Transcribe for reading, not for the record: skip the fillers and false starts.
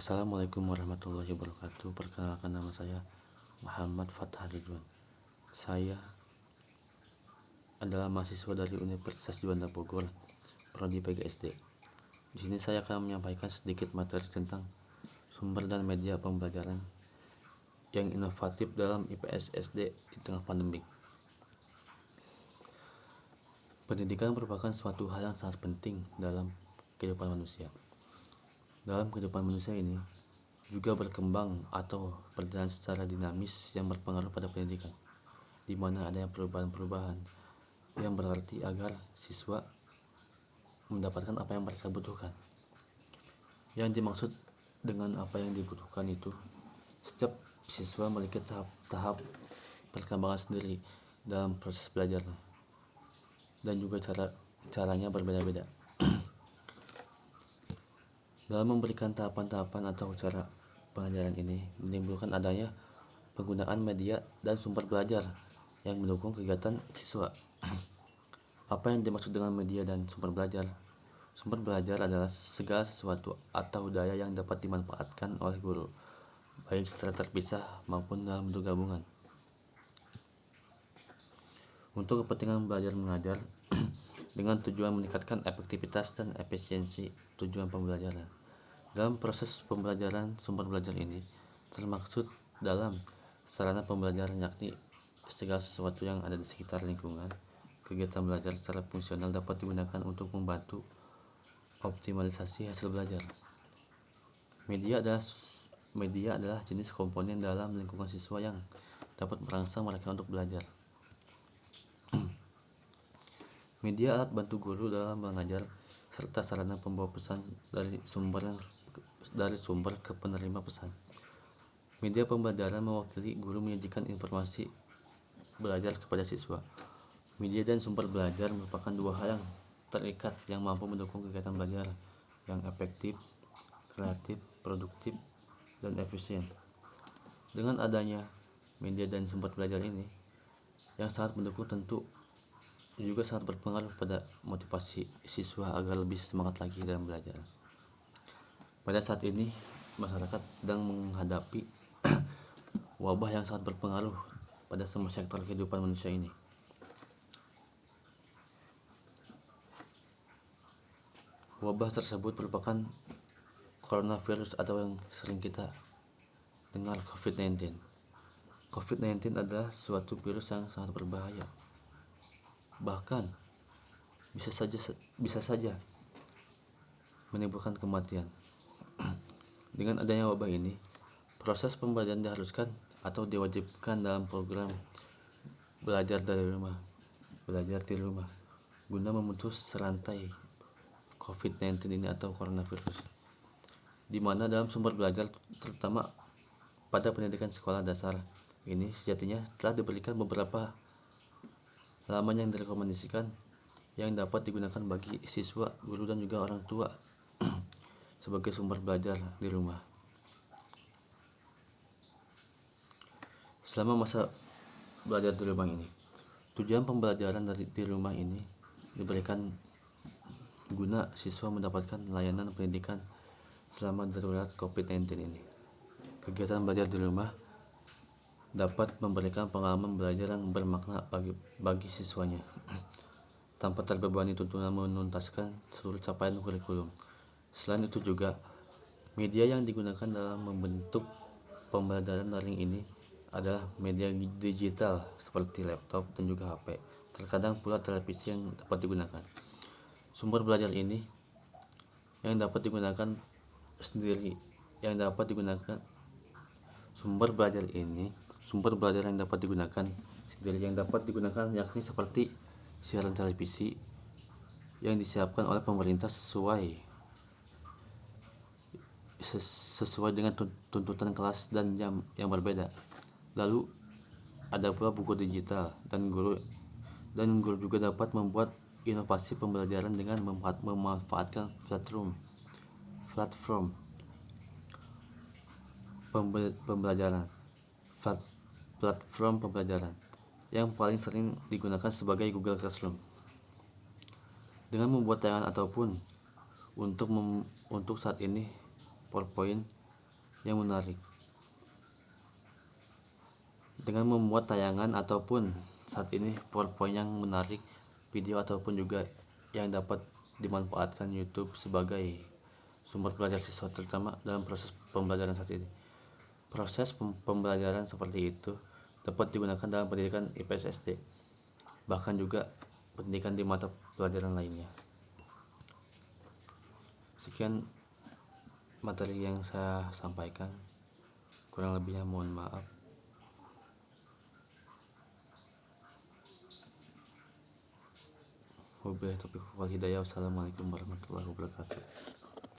Assalamualaikum warahmatullahi wabarakatuh. Perkenalkan, nama saya Muhammad Fathah Ridwan. Saya adalah mahasiswa dari Universitas Juanda Bogor, Prodi PGSD. Di sini saya akan menyampaikan sedikit materi tentang sumber dan media pembelajaran yang inovatif dalam IPS SD di tengah pandemi. Pendidikan merupakan suatu hal yang sangat penting dalam kehidupan manusia. Dalam kehidupan manusia ini juga berkembang atau berjalan secara dinamis yang berpengaruh pada pendidikan, di mana adanya perubahan-perubahan yang berarti agar siswa mendapatkan apa yang mereka butuhkan. Yang dimaksud dengan apa yang dibutuhkan itu, setiap siswa memiliki tahap perkembangan sendiri dalam proses belajar, dan juga caranya berbeda-beda. Dalam memberikan tahapan-tahapan atau cara pengajaran ini menimbulkan adanya penggunaan media dan sumber belajar yang mendukung kegiatan siswa. Apa yang dimaksud dengan media dan sumber belajar? Sumber belajar adalah segala sesuatu atau daya yang dapat dimanfaatkan oleh guru, baik secara terpisah maupun dalam bentuk gabungan, untuk kepentingan belajar mengajar dengan tujuan meningkatkan efektivitas dan efisiensi tujuan pembelajaran. Dalam proses pembelajaran, sumber belajar ini termaksud dalam sarana pembelajaran, yakni segala sesuatu yang ada di sekitar lingkungan. Kegiatan belajar secara fungsional dapat digunakan untuk membantu optimalisasi hasil belajar. Media adalah jenis komponen dalam lingkungan siswa yang dapat merangsang mereka untuk belajar. Media alat bantu guru dalam mengajar serta sarana pembawa pesan dari sumber ke penerima pesan. Media pembelajaran mewakili guru menyajikan informasi belajar kepada siswa. Media dan sumber belajar merupakan dua hal yang terikat yang mampu mendukung kegiatan belajar yang efektif, kreatif, produktif, dan efisien. Dengan adanya media dan sumber belajar ini yang sangat mendukung, tentu juga sangat berpengaruh pada motivasi siswa agar lebih semangat lagi dalam belajar. Pada saat ini masyarakat sedang menghadapi wabah yang sangat berpengaruh pada semua sektor kehidupan manusia ini. Wabah tersebut merupakan coronavirus atau yang sering kita dengar COVID-19. COVID-19 adalah suatu virus yang sangat berbahaya, bahkan bisa saja menimbulkan kematian. Dengan adanya wabah ini, proses pembelajaran diharuskan atau diwajibkan dalam program belajar di rumah guna memutus rantai COVID-19 ini atau coronavirus, di mana dalam sumber belajar, terutama pada pendidikan sekolah dasar ini, sejatinya telah diberikan beberapa halaman yang direkomendasikan yang dapat digunakan bagi siswa, guru, dan juga orang tua sebagai sumber belajar di rumah. Selama masa belajar di rumah ini, tujuan pembelajaran di rumah ini diberikan guna siswa mendapatkan layanan pendidikan selama darurat COVID-19 ini. Kegiatan belajar di rumah dapat memberikan pengalaman belajar yang bermakna bagi siswanya, tanpa terbebani tuntutan menuntaskan seluruh capaian kurikulum. Selain itu juga, media yang digunakan dalam membentuk pembelajaran daring ini adalah media digital seperti laptop dan juga HP. Terkadang pula televisi yang dapat digunakan. Sumber belajar ini yang dapat digunakan sendiri, yang dapat digunakan yakni seperti siaran televisi yang disiapkan oleh pemerintah sesuai dengan tuntutan kelas dan jam yang berbeda. Lalu ada pula buku digital, dan guru juga dapat membuat inovasi pembelajaran dengan memanfaatkan platform pembelajaran yang paling sering digunakan sebagai Google Classroom. Dengan membuat tayangan ataupun untuk saat ini PowerPoint yang menarik. Dengan membuat tayangan ataupun saat ini PowerPoint yang menarik, video ataupun juga yang dapat dimanfaatkan YouTube sebagai sumber belajar siswa, terutama dalam proses pembelajaran saat ini. Proses pembelajaran seperti itu dapat digunakan dalam pendidikan IPS SD, bahkan juga pendidikan di mata pelajaran lainnya. Sekian materi yang saya sampaikan, kurang lebihnya mohon maaf. Wabillahi taufiq wal hidayah. Wassalamualaikum warahmatullahi wabarakatuh.